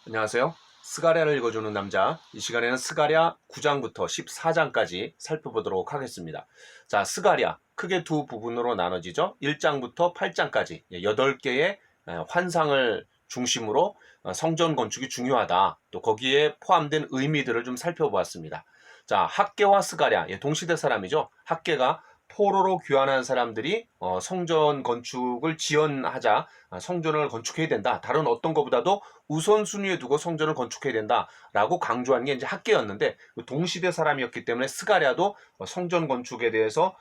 안녕하세요. 스가랴를 읽어주는 남자. 이 시간에는 스가랴 9장부터 14장까지 살펴보도록 하겠습니다. 자, 스가랴 크게 두 부분으로 나눠지죠. 1장부터 8장까지 8개의 환상을 중심으로 성전 건축이 중요하다. 또 거기에 포함된 의미들을 좀 살펴보았습니다. 자, 학개와 스가랴, 동시대 사람이죠. 학개가 포로로 귀환한 사람들이 성전 건축을 지연하자 성전을 건축해야 된다. 다른 어떤 것보다도 우선순위에 두고 성전을 건축해야 된다라고 강조한 게 이제 학개였는데, 동시대 사람이었기 때문에 스가랴도 성전 건축에 대해서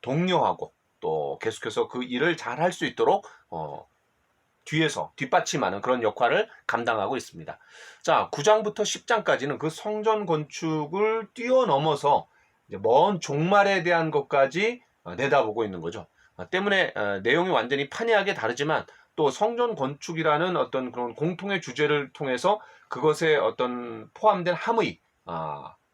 독려하고 또 계속해서 그 일을 잘 할 수 있도록 뒤에서 뒷받침하는 그런 역할을 감당하고 있습니다. 자, 9장부터 10장까지는 그 성전 건축을 뛰어넘어서 이제 먼 종말에 대한 것까지 내다보고 있는 거죠. 때문에 내용이 완전히 판이하게 다르지만 또 성전 건축이라는 어떤 그런 공통의 주제를 통해서 그것에 어떤 포함된 함의,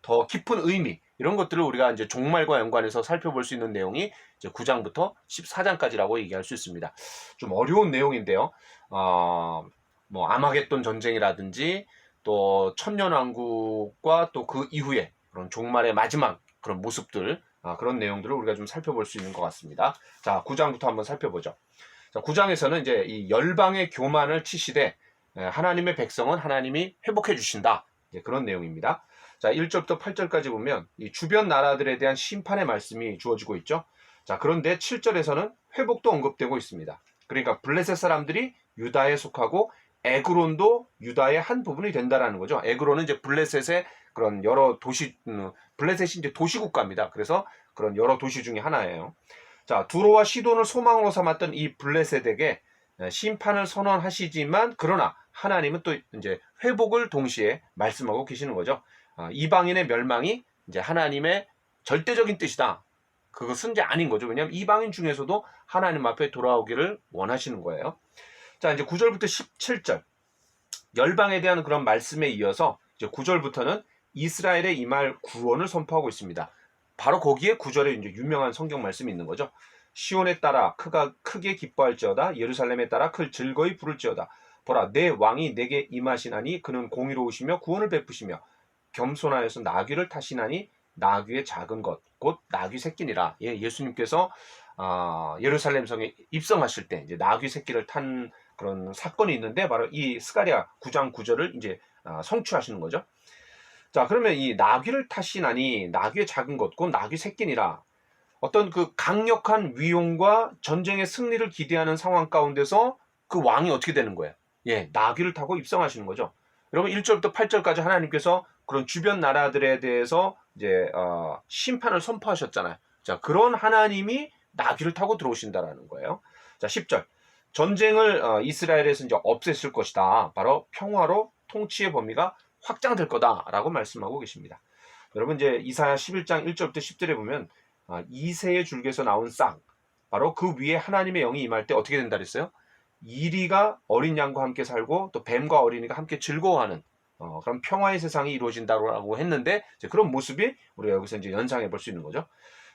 더 깊은 의미, 이런 것들을 우리가 이제 종말과 연관해서 살펴볼 수 있는 내용이 이제 9장부터 14장까지라고 얘기할 수 있습니다. 좀 어려운 내용인데요. 뭐 아마겟돈 전쟁이라든지 또 천년왕국과 또 그 이후에 그런 종말의 마지막 그런 모습들, 그런 내용들을 우리가 좀 살펴볼 수 있는 것 같습니다. 자, 9장부터 한번 살펴보죠. 자, 9장에서는 이제 이 열방의 교만을 치시되 하나님의 백성은 하나님이 회복해 주신다. 그런 내용입니다. 자, 1절부터 8절까지 보면 이 주변 나라들에 대한 심판의 말씀이 주어지고 있죠. 자, 그런데 7절에서는 회복도 언급되고 있습니다. 그러니까 블레셋 사람들이 유다에 속하고 에그론도 유다의 한 부분이 된다라는 거죠. 에그론은 이제 블레셋의 그런 여러 도시, 블레셋이 이제 도시국가입니다. 그래서 그런 여러 도시 중에 하나예요. 자, 두로와 시돈을 소망으로 삼았던 이 블레셋에게 심판을 선언하시지만 그러나 하나님은 또 이제 회복을 동시에 말씀하고 계시는 거죠. 이방인의 멸망이 이제 하나님의 절대적인 뜻이다. 그것은 이제 아닌 거죠. 왜냐하면 이방인 중에서도 하나님 앞에 돌아오기를 원하시는 거예요. 자, 이제 9절부터 17절 열방에 대한 그런 말씀에 이어서 이제 9절부터는 이스라엘의 임할 구원을 선포하고 있습니다. 바로 거기에 9절에 이제 유명한 성경 말씀이 있는 거죠. 시온에 따라 크게 기뻐할지어다. 예루살렘에 따라 즐거이 부를지어다. 보라, 내 왕이 내게 임하시나니 그는 공의로우시며 구원을 베푸시며 겸손하여서 나귀를 타시나니 나귀의 작은 것 곧 나귀 새끼니라. 예수님께서 예루살렘 성에 입성하실 때 이제 나귀 새끼를 탄 그런 사건이 있는데 바로 이 스가랴 9장 9절을 이제 성취하시는 거죠. 자, 그러면 이 나귀를 타시나니 나귀의 작은 것 곧 나귀 새끼니라. 어떤 그 강력한 위용과 전쟁의 승리를 기대하는 상황 가운데서 그 왕이 어떻게 되는 거예요? 나귀를 타고 입성하시는 거죠. 여러분 1절부터 8절까지 하나님께서 그런 주변 나라들에 대해서 이제 심판을 선포하셨잖아요. 자, 그런 하나님이 나귀를 타고 들어오신다라는 거예요. 자, 10절. 전쟁을 이스라엘에서 이제 없앴을 것이다. 바로 평화로 통치의 범위가 확장될 거다라고 말씀하고 계십니다. 여러분 이제 이사야 11장 1절부터 10절에 보면 이새의 줄기에서 나온 싹, 바로 그 위에 하나님의 영이 임할 때 어떻게 된다 그랬어요? 이리가 어린 양과 함께 살고 또 뱀과 어린이가 함께 즐거워하는 그런 평화의 세상이 이루어진다고 했는데 그런 모습이 우리가 여기서 이제 연상해 볼 수 있는 거죠.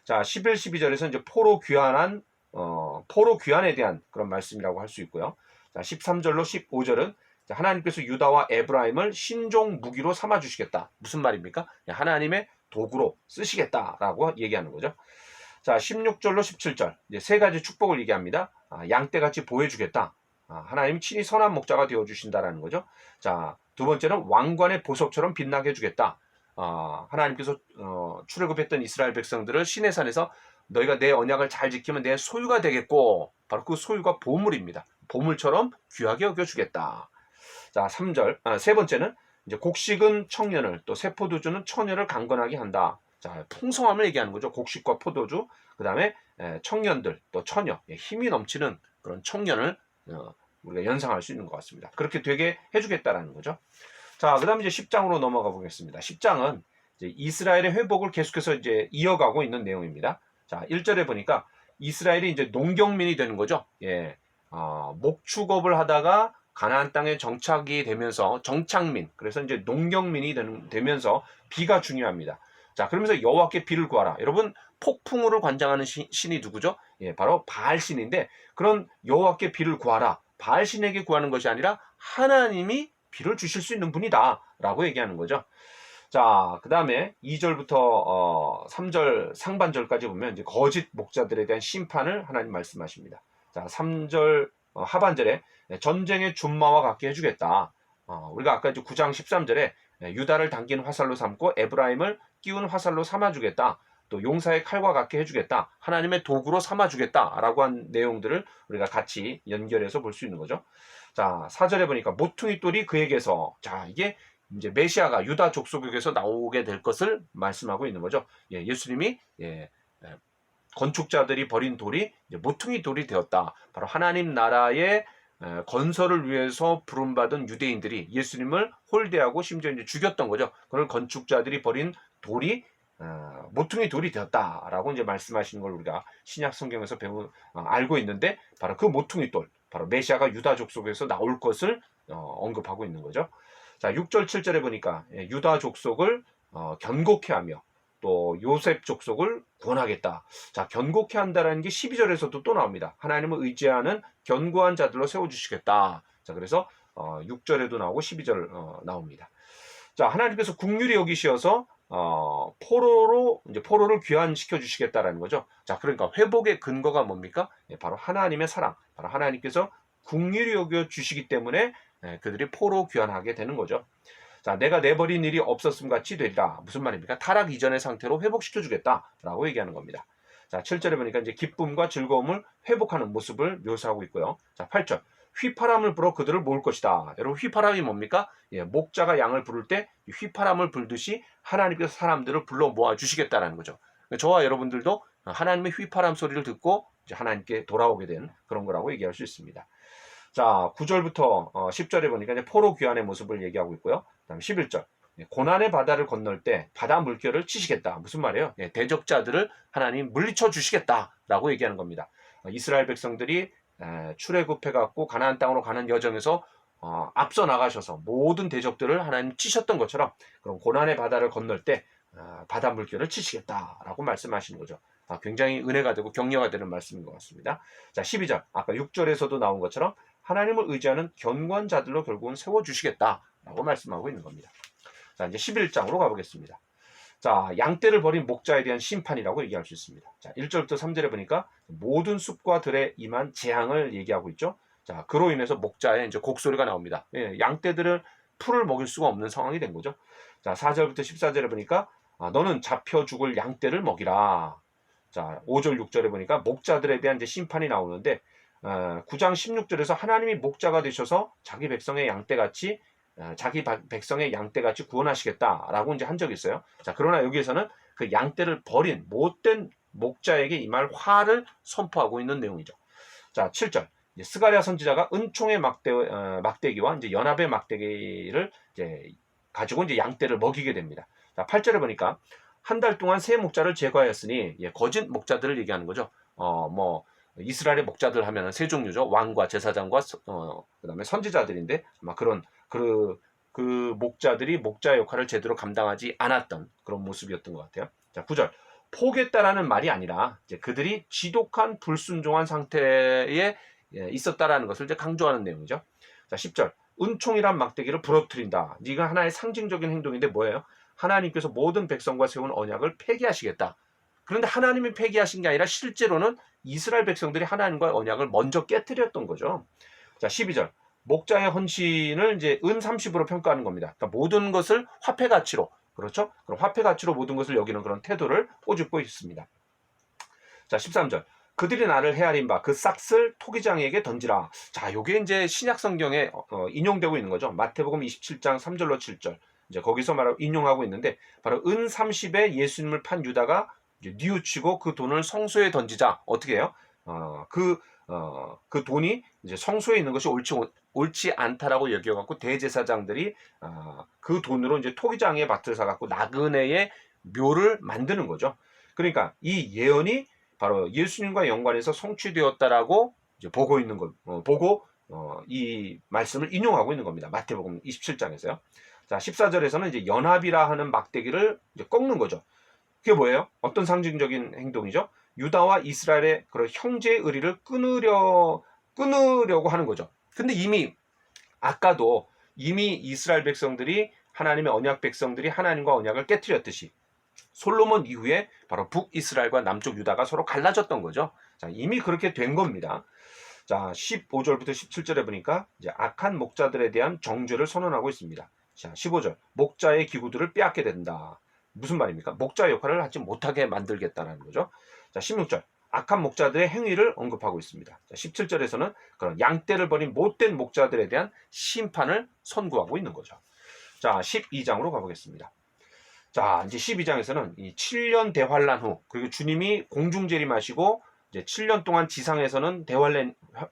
자, 11, 12절에서 이제 포로 귀환에 대한 그런 말씀이라고 할 수 있고요. 자, 13절로 15절은 하나님께서 유다와 에브라임을 신종 무기로 삼아 주시겠다. 무슨 말입니까? 하나님의 도구로 쓰시겠다라고 얘기하는 거죠. 자, 16절로 17절 이제 세 가지 축복을 얘기합니다. 양떼같이 보여주겠다. 하나님 친히 선한 목자가 되어주신다라는 거죠. 자, 두 번째는 왕관의 보석처럼 빛나게 해주겠다. 하나님께서 출애굽했던 이스라엘 백성들을 시내산에서 너희가 내 언약을 잘 지키면 내 소유가 되겠고, 바로 그 소유가 보물입니다. 보물처럼 귀하게 여겨주겠다. 자, 3절, 세 번째는 이제 곡식은 청년을 또 새 포도주는 처녀를 강건하게 한다. 자, 풍성함을 얘기하는 거죠. 곡식과 포도주, 그 다음에 청년들, 또 처녀, 힘이 넘치는 그런 청년을 우리가 연상할 수 있는 것 같습니다. 그렇게 되게 해주겠다라는 거죠. 자, 그 다음에 이제 10장으로 넘어가 보겠습니다. 10장은 이제 이스라엘의 회복을 계속해서 이제 이어가고 있는 내용입니다. 자, 1절에 보니까 이스라엘이 이제 농경민이 되는 거죠. 목축업을 하다가 가나안 땅에 정착이 되면서 정착민, 그래서 이제 농경민이 되면서 비가 중요합니다. 자, 그러면서 여호와께 비를 구하라. 여러분, 폭풍우를 관장하는 신이 누구죠? 바로 바알신인데, 그런 여호와께 비를 구하라. 바알신에게 구하는 것이 아니라 하나님이 비를 주실 수 있는 분이다 라고 얘기하는 거죠. 자, 그 다음에 2절부터 3절 상반절까지 보면 이제 거짓 목자들에 대한 심판을 하나님 말씀하십니다. 자, 3절 하반절에 전쟁의 준마와 같게 해주겠다. 우리가 아까 이제 9장 13절에 유다를 당긴 화살로 삼고 에브라임을 끼운 화살로 삼아주겠다. 또 용사의 칼과 같게 해주겠다. 하나님의 도구로 삼아주겠다라고 한 내용들을 우리가 같이 연결해서 볼 수 있는 거죠. 자, 4절에 보니까 모퉁이 돌이 그에게서, 자, 이게 이제 메시아가 유다 족속에게서 나오게 될 것을 말씀하고 있는 거죠. 예수님이 건축자들이 버린 돌이 모퉁이 돌이 되었다. 바로 하나님 나라의 건설을 위해서 부름받은 유대인들이 예수님을 홀대하고 심지어 이제 죽였던 거죠. 그걸 건축자들이 버린 돌이 모퉁이 돌이 되었다라고 이제 말씀하시는 걸 우리가 신약 성경에서 알고 있는데, 바로 그 모퉁이 돌, 바로 메시아가 유다 족속에서 나올 것을 언급하고 있는 거죠. 자, 6절 7절에 보니까 유다 족속을 견고케 하며 또 요셉 족속을 구원하겠다. 자, 견고케 한다라는 게 12절에서도 또 나옵니다. 하나님을 의지하는 견고한 자들로 세워주시겠다. 자, 그래서 6절에도 나오고 12절 나옵니다. 자, 하나님께서 긍휼히 여기시어서 포로를 귀환시켜 주시겠다라는 거죠. 자, 그러니까 회복의 근거가 뭡니까? 바로 하나님의 사랑, 바로 하나님께서 긍휼히 여겨 주시기 때문에 그들이 포로 귀환하게 되는 거죠. 자, 내가 내버린 일이 없었음 같이 되리라. 무슨 말입니까? 타락 이전의 상태로 회복시켜 주겠다라고 얘기하는 겁니다. 자, 7절에 보니까 이제 기쁨과 즐거움을 회복하는 모습을 묘사하고 있고요. 자, 8절. 휘파람을 불어 그들을 모을 것이다. 여러분, 휘파람이 뭡니까? 목자가 양을 부를 때 휘파람을 불듯이 하나님께서 사람들을 불러 모아 주시겠다라는 거죠. 저와 여러분들도 하나님의 휘파람 소리를 듣고 이제 하나님께 돌아오게 된 그런 거라고 얘기할 수 있습니다. 자, 9절부터 10절에 보니까 이제 포로 귀환의 모습을 얘기하고 있고요. 그다음 11절. 고난의 바다를 건널 때 바다 물결을 치시겠다. 무슨 말이에요? 대적자들을 하나님 물리쳐 주시겠다라고 얘기하는 겁니다. 이스라엘 백성들이 출애굽해갖고 가나안 땅으로 가는 여정에서 앞서 나가셔서 모든 대적들을 하나님 치셨던 것처럼, 그럼 고난의 바다를 건널 때 바다 물결을 치시겠다라고 말씀하시는 거죠. 굉장히 은혜가 되고 격려가 되는 말씀인 것 같습니다. 자, 12절. 아까 6절에서도 나온 것처럼 하나님을 의지하는 견고한 자들로 결국은 세워주시겠다라고 말씀하고 있는 겁니다. 자, 이제 11장으로 가보겠습니다. 자, 양떼를 버린 목자에 대한 심판이라고 얘기할 수 있습니다. 자, 1절부터 3절에 보니까 모든 숲과 들에 임한 재앙을 얘기하고 있죠. 자, 그로 인해서 목자의 이제 곡소리가 나옵니다. 양떼들을 풀을 먹일 수가 없는 상황이 된 거죠. 자, 4절부터 14절에 보니까 너는 잡혀 죽을 양떼를 먹이라. 자, 5절 6절에 보니까 목자들에 대한 이제 심판이 나오는데 9장 16절에서 하나님이 목자가 되셔서 자기 백성의 양떼같이 구원하시겠다라고 이제 한 적이 있어요. 자, 그러나 여기에서는 그 양떼를 버린 못된 목자에게 임할 화를 선포하고 있는 내용이죠. 자, 7절. 스가랴 선지자가 은총의 막대기와 이제 연합의 막대기를 이제 가지고 이제 양떼를 먹이게 됩니다. 자, 8절에 보니까 한 달 동안 새 목자를 제거하였으니, 거짓 목자들을 얘기하는 거죠. 이스라엘의 목자들 하면은 세 종류죠. 왕과 제사장과 그다음에 선지자들인데, 아마 그런 그 목자들이 목자 역할을 제대로 감당하지 않았던 그런 모습이었던 것 같아요. 자, 9절. 포기했다라는 말이 아니라 이제 그들이 지독한 불순종한 상태에 있었다라는 것을 이제 강조하는 내용이죠. 자, 10절. 은총이란 막대기를 부러뜨린다. 이가 하나의 상징적인 행동인데 뭐예요? 하나님께서 모든 백성과 세운 언약을 폐기하시겠다. 그런데 하나님이 폐기하신 게 아니라 실제로는 이스라엘 백성들이 하나님과의 언약을 먼저 깨뜨렸던 거죠. 자, 12절. 목자의 헌신을 이제 은 30으로 평가하는 겁니다. 그러니까 모든 것을 화폐 가치로, 그렇죠? 그럼 화폐 가치로 모든 것을 여기는 그런 태도를 꼬집고 있습니다. 자, 13절. 그들이 나를 헤아린 바 그 싹을 토기장에게 던지라. 자, 요게 이제 신약 성경에 인용되고 있는 거죠. 마태복음 27장 3절로 7절. 이제 거기서 인용하고 있는데, 바로 은 30에 예수님을 판 유다가 이제 뉘우치고 그 돈을 성소에 던지자. 어떻게 해요? 그 돈이 이제 성소에 있는 것이 옳지 않다라고 여겨갖고 대제사장들이 그 돈으로 이제 토기장의 밭을 사갖고 나그네의 묘를 만드는 거죠. 그러니까 이 예언이 바로 예수님과 연관해서 성취되었다라고 이제 보고 있는 것, 이 말씀을 인용하고 있는 겁니다. 마태복음 27장에서요. 자, 14절에서는 이제 연합이라 하는 막대기를 이제 꺾는 거죠. 그게 뭐예요? 어떤 상징적인 행동이죠? 유다와 이스라엘의 그런 형제의 의리를 끊으려고 하는 거죠. 근데 이미 아까도 이미 이스라엘 백성들이 하나님의 언약 백성들이 하나님과 언약을 깨뜨렸듯이 솔로몬 이후에 바로 북이스라엘과 남쪽 유다가 서로 갈라졌던 거죠. 자, 이미 그렇게 된 겁니다. 자, 15절부터 17절에 보니까 이제 악한 목자들에 대한 정죄를 선언하고 있습니다. 자, 15절. 목자의 기구들을 빼앗게 된다. 무슨 말입니까? 목자 역할을 하지 못하게 만들겠다는 거죠. 자, 16절. 악한 목자들의 행위를 언급하고 있습니다. 자, 17절에서는 그런 양떼를 버린 못된 목자들에 대한 심판을 선고하고 있는 거죠. 자, 12장으로 가보겠습니다. 자, 이제 12장에서는 이 7년 대환란 후, 그리고 주님이 공중 재림하시고 이제 7년 동안 지상에서는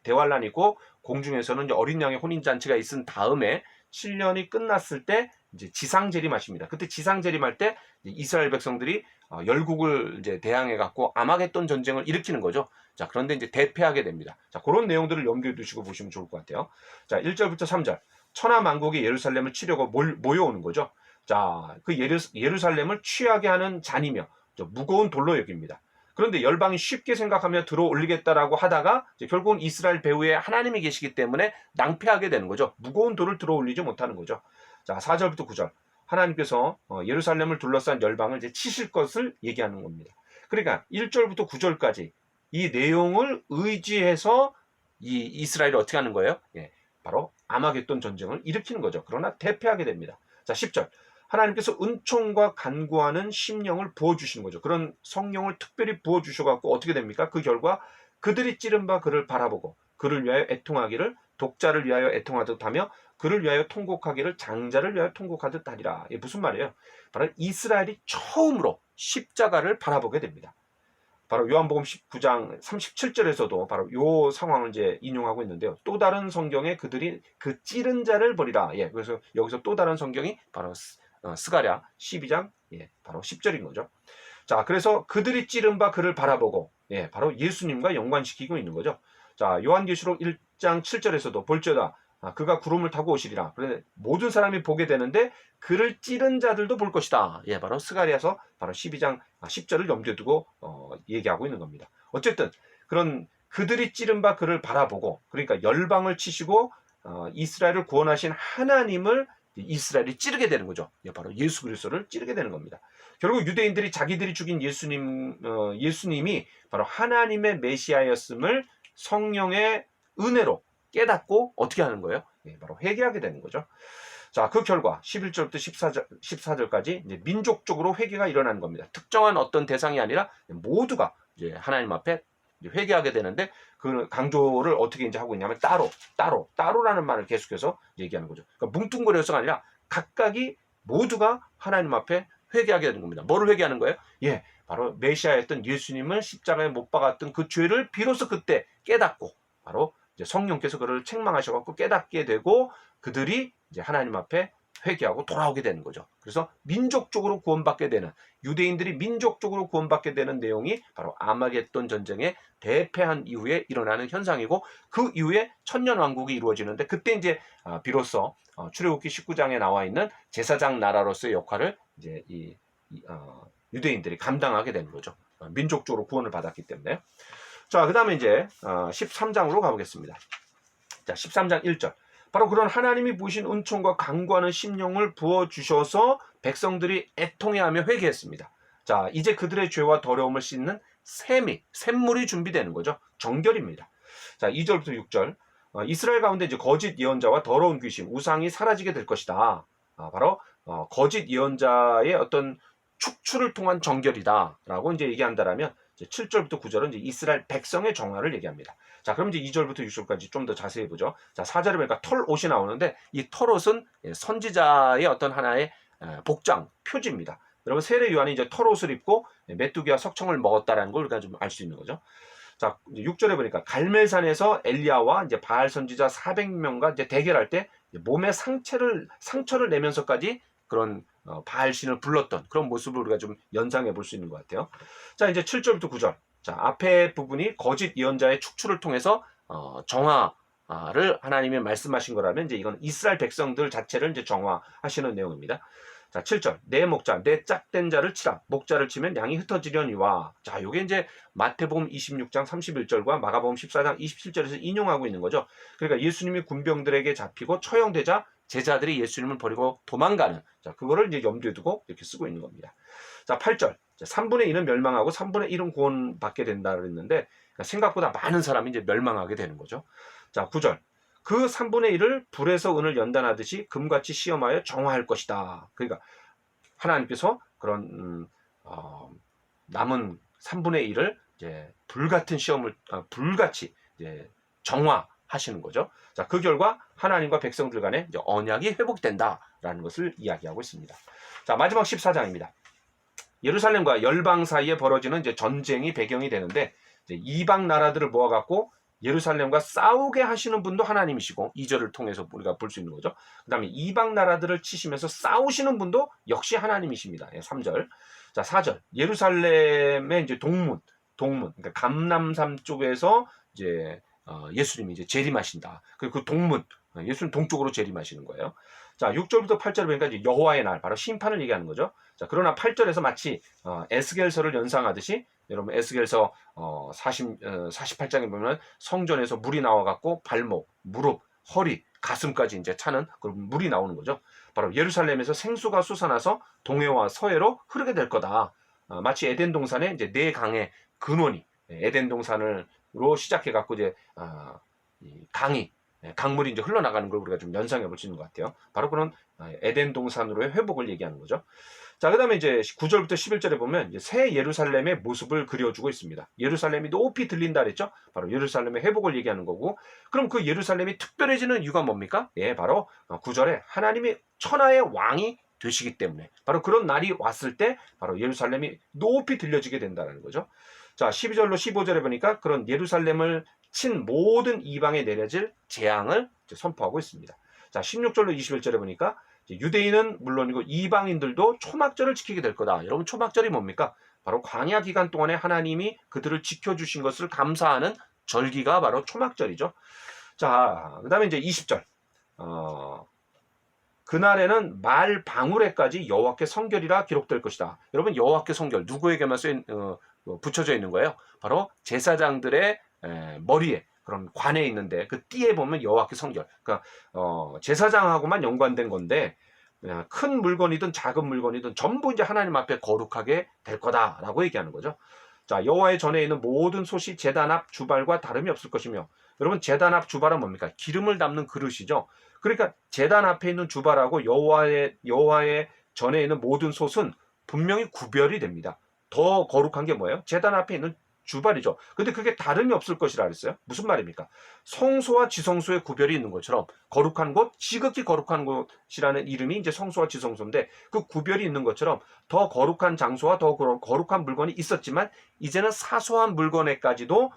대환란이고 공중에서는 이제 어린 양의 혼인 잔치가 있은 다음에 7년이 끝났을 때 이제 지상 재림하십니다. 그때 지상 재림할 때 이스라엘 백성들이 열국을 이제 대항해 갖고 아마겟돈 전쟁을 일으키는 거죠. 자, 그런데 이제 대패하게 됩니다. 자, 그런 내용들을 염두에 두시고 보시면 좋을 것 같아요. 자, 1절부터 3절. 천하 만국이 예루살렘을 치려고 모여오는 거죠. 자, 그 예루살렘을 취하게 하는 잔이며 무거운 돌로 여깁니다. 그런데 열방이 쉽게 생각하며 들어올리겠다라고 하다가 결국은 이스라엘 배후에 하나님이 계시기 때문에 낭패하게 되는 거죠. 무거운 돌을 들어올리지 못하는 거죠. 자, 4절부터 9절. 하나님께서 예루살렘을 둘러싼 열방을 이제 치실 것을 얘기하는 겁니다. 그러니까 1절부터 9절까지 이 내용을 의지해서 이 이스라엘이 어떻게 하는 거예요? 예, 바로 아마겟돈 전쟁을 일으키는 거죠. 그러나 대패하게 됩니다. 자, 10절. 하나님께서 은총과 간구하는 심령을 부어주시는 거죠. 그런 성령을 특별히 부어주셔갖고 어떻게 됩니까? 그 결과 그들이 찌른 바 그를 바라보고 그를 위하여 애통하기를 독자를 위하여 애통하듯 하며 그를 위하여 통곡하기를 장자를 위하여 통곡하듯 하리라. 이게 무슨 말이에요? 바로 이스라엘이 처음으로 십자가를 바라보게 됩니다. 바로 요한복음 19장 37절에서도 바로 요 상황을 이제 인용하고 있는데요. 또 다른 성경에 그들이 그 찌른 자를 버리라. 예, 그래서 여기서 또 다른 성경이 바로 스가랴 12장 바로 10절인 거죠. 자, 그래서 그들이 찌른 바 그를 바라보고 바로 예수님과 연관시키고 있는 거죠. 자, 요한계시록 1장 7절에서도 볼지어다 그가 구름을 타고 오시리라. 그런데 모든 사람이 보게 되는데 그를 찌른 자들도 볼 것이다. 예, 바로 스가랴서 바로 12장 10절을 염두에 두고 얘기하고 있는 겁니다. 어쨌든 그런 그들이 찌른 바 그를 바라보고 그러니까 열방을 치시고 이스라엘을 구원하신 하나님을 이스라엘이 찌르게 되는 거죠. 예, 바로 예수 그리스도를 찌르게 되는 겁니다. 결국 유대인들이 자기들이 죽인 예수님이 바로 하나님의 메시아였음을 성령의 은혜로 깨닫고 어떻게 하는 거예요? 예, 바로 회개하게 되는 거죠. 자, 그 결과 11절부터 14절까지 이제 민족적으로 회개가 일어나는 겁니다. 특정한 어떤 대상이 아니라 모두가 이제 하나님 앞에 회개하게 되는데 그 강조를 어떻게 이제 하고 있냐면 따로라는 말을 계속해서 얘기하는 거죠. 그러니까 뭉뚱그려서가 아니라 각각이 모두가 하나님 앞에 회개하게 되는 겁니다. 뭐를 회개하는 거예요? 예, 바로 메시아였던 예수님을 십자가에 못 박았던 그 죄를 비로소 그때 깨닫고 바로 이제 성령께서 그를 책망하셔갖고 깨닫게 되고 그들이 이제 하나님 앞에 회개하고 돌아오게 되는 거죠. 그래서 민족적으로 구원받게 되는 유대인들이 민족적으로 구원받게 되는 내용이 바로 아마겟돈 전쟁에 대패한 이후에 일어나는 현상이고 그 이후에 천년왕국이 이루어지는데 그때 이제 비로소 출애굽기 19장에 나와 있는 제사장 나라로서의 역할을 이제 유대인들이 감당하게 되는 거죠. 민족적으로 구원을 받았기 때문에. 자, 그 다음에 이제 13장으로 가보겠습니다. 자, 13장 1절. 바로 그런 하나님이 부으신 은총과 간구하는 심령을 부어주셔서 백성들이 애통해하며 회개했습니다. 자, 이제 그들의 죄와 더러움을 씻는 샘물이 준비되는 거죠. 정결입니다. 자, 2절부터 6절. 이스라엘 가운데 이제 거짓 예언자와 더러운 귀신, 우상이 사라지게 될 것이다. 바로 거짓 예언자의 어떤 축출을 통한 정결이다라고 이제 얘기한다라면 7절부터 9절은 이제 이스라엘 백성의 정화를 얘기합니다. 자, 그럼 이제 2절부터 6절까지 좀 더 자세히 보죠. 자, 4절에 보니까 털옷이 나오는데 이 털옷은 선지자의 어떤 하나의 복장, 표지입니다. 여러분 세례 요한이 이제 털옷을 입고 메뚜기와 석청을 먹었다라는 걸 우리가 좀 알 수 있는 거죠. 자, 이제 6절에 보니까 갈멜산에서 엘리야와 이제 바알 선지자 400명과 이제 대결할 때 몸에 상처를 내면서까지 그런 바알 신을 불렀던 그런 모습을 우리가 좀 연상해 볼 수 있는 것 같아요. 자, 이제 7절부터 9절. 자, 앞에 부분이 거짓 예언자의 축출을 통해서 정화를 하나님이 말씀하신 거라면 이제 이건 이스라엘 백성들 자체를 이제 정화하시는 내용입니다. 자, 7절. 내 목자, 내 짝된 자를 치라. 목자를 치면 양이 흩어지려니와. 자, 요게 이제 마태복음 26장 31절과 마가복음 14장 27절에서 인용하고 있는 거죠. 그러니까 예수님이 군병들에게 잡히고 처형되자 제자들이 예수님을 버리고 도망가는, 자, 그거를 이제 염두에 두고 이렇게 쓰고 있는 겁니다. 자, 8절. 3분의 1은 멸망하고 3분의 1은 구원받게 된다 그랬는데, 그러니까 생각보다 많은 사람이 이제 멸망하게 되는 거죠. 자, 9절. 그 3분의 1을 불에서 은을 연단하듯이 금같이 시험하여 정화할 것이다. 그러니까 하나님께서 그런 남은 3분의 1을 이제 불같은 시험을 불같이 이제 정화하시는 거죠. 자, 그 결과 하나님과 백성들 간에 이제 언약이 회복된다라는 것을 이야기하고 있습니다. 자, 마지막 14장입니다. 예루살렘과 열방 사이에 벌어지는 이제 전쟁이 배경이 되는데, 이제 이방 나라들을 모아갖고 예루살렘과 싸우게 하시는 분도 하나님이시고, 2절을 통해서 우리가 볼 수 있는 거죠. 그 다음에 이방 나라들을 치시면서 싸우시는 분도 역시 하나님이십니다. 3절. 자, 4절. 예루살렘의 이제 동문, 그러니까 감람산 쪽에서 이제 예수님이 이제 재림하신다. 그 동문, 예수님 동쪽으로 재림하시는 거예요. 자, 6절부터 8절 보니까 이제 여호와의 날, 바로 심판을 얘기하는 거죠. 자, 그러나 8절에서 마치 에스겔서를 연상하듯이, 여러분 에스겔서 48장에 보면 성전에서 물이 나와갖고 발목, 무릎, 허리, 가슴까지 이제 차는 그런 물이 나오는 거죠. 바로 예루살렘에서 생수가 솟아나서 동해와 서해로 흐르게 될 거다. 마치 에덴 동산에 이제 네 강의 근원이 에덴 동산으로 시작해갖고 이제 강물이 이제 흘러나가는 걸 우리가 좀 연상해 볼 수 있는 것 같아요. 바로 그런 에덴 동산으로의 회복을 얘기하는 거죠. 자, 그 다음에 이제 9절부터 11절에 보면 이제 새 예루살렘의 모습을 그려주고 있습니다. 예루살렘이 높이 들린다 그랬죠? 바로 예루살렘의 회복을 얘기하는 거고, 그럼 그 예루살렘이 특별해지는 이유가 뭡니까? 예, 바로 9절에 하나님이 천하의 왕이 되시기 때문에, 바로 그런 날이 왔을 때 바로 예루살렘이 높이 들려지게 된다는 거죠. 자, 12절로 15절에 보니까 그런 예루살렘을 친 모든 이방에 내려질 재앙을 선포하고 있습니다. 자, 16절로 21절에 보니까 유대인은 물론이고 이방인들도 초막절을 지키게 될 거다. 여러분, 초막절이 뭡니까? 바로 광야 기간 동안에 하나님이 그들을 지켜주신 것을 감사하는 절기가 바로 초막절이죠. 자, 그 다음에 이제 20절. 그날에는 말 방울에까지 여호와께 성결이라 기록될 것이다. 여러분, 여호와께 성결 누구에게만 붙여져 있는 거예요? 바로 제사장들의 머리에, 그런 관에 있는데 그 띠에 보면 여호와께 성결. 그러니까 제사장하고만 연관된 건데, 큰 물건이든 작은 물건이든 전부 이제 하나님 앞에 거룩하게 될 거다라고 얘기하는 거죠. 자, 여호와의 전에 있는 모든 솥이 제단 앞 주발과 다름이 없을 것이며, 여러분 제단 앞 주발은 뭡니까? 기름을 담는 그릇이죠. 그러니까 제단 앞에 있는 주발하고 여호와의 전에 있는 모든 솥은 분명히 구별이 됩니다. 더 거룩한 게 뭐예요? 제단 앞에 있는 주발이죠. 근데 그게 다름이 없을 것이라 그랬어요. 무슨 말입니까? 성소와 지성소의 구별이 있는 것처럼 거룩한 곳, 지극히 거룩한 곳이라는 이름이 이제 성소와 지성소인데, 그 구별이 있는 것처럼 더 거룩한 장소와 더 거룩한 물건이 있었지만 이제는 사소한 물건에까지도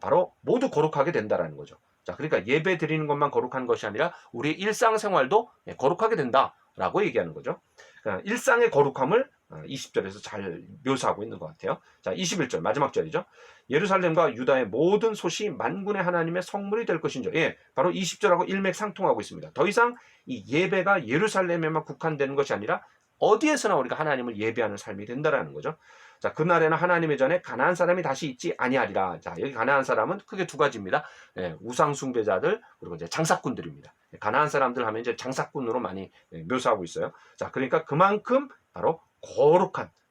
바로 모두 거룩하게 된다라는 거죠. 자, 그러니까 예배 드리는 것만 거룩한 것이 아니라 우리의 일상생활도 거룩하게 된다라고 얘기하는 거죠. 그러니까 일상의 거룩함을 20절에서 잘 묘사하고 있는 것 같아요. 자, 21절 마지막 절이죠. 예루살렘과 유다의 모든 솥이 만군의 하나님의 성물이 될 것인지. 예, 바로 20절하고 일맥상통하고 있습니다. 더 이상 이 예배가 예루살렘에만 국한되는 것이 아니라 어디에서나 우리가 하나님을 예배하는 삶이 된다라는 거죠. 자, 그날에는 하나님의 전에 가나안 사람이 다시 있지 아니하리라. 자, 여기 가나안 사람은 크게 두 가지입니다. 예, 우상 숭배자들, 그리고 이제 장사꾼들입니다. 가나안 사람들 하면 이제 장사꾼으로 많이 묘사하고 있어요. 자, 그러니까 그만큼 바로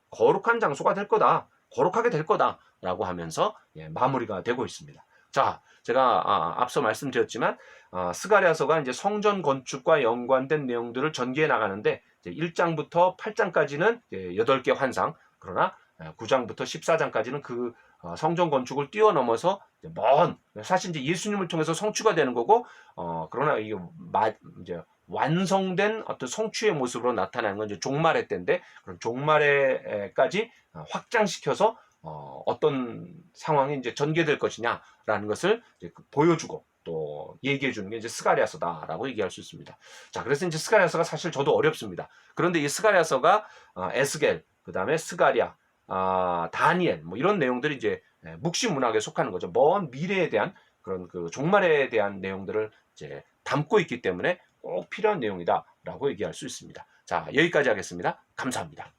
거룩한 장소가 될 거다. 거룩하게 될 거다라고 하면서 마무리가 되고 있습니다. 자, 제가 앞서 말씀드렸지만 스가랴서가 이제 성전 건축과 연관된 내용들을 전개해 나가는데, 이제 1장부터 8장까지는 8개 환상, 그러나 9장부터 14장까지는 그 성전 건축을 뛰어넘어서 사실 이제 예수님을 통해서 성취가 되는 거고, 그러나 이게 이제 완성된 어떤 성취의 모습으로 나타나는 건 이제 종말의 때인데, 그런 종말에까지 확장시켜서 어떤 상황이 이제 전개될 것이냐라는 것을 이제 보여주고 또 얘기해 주는 게 이제 스가랴서다라고 얘기할 수 있습니다. 자, 그래서 이제 스가랴서가 사실 저도 어렵습니다. 그런데 이 스가랴서가 에스겔, 그 다음에 스가랴, 다니엘, 뭐 이런 내용들이 이제 묵시 문학에 속하는 거죠. 먼 미래에 대한 그런 그 종말에 대한 내용들을 이제 담고 있기 때문에 꼭 필요한 내용이다라고 얘기할 수 있습니다. 자, 여기까지 하겠습니다. 감사합니다.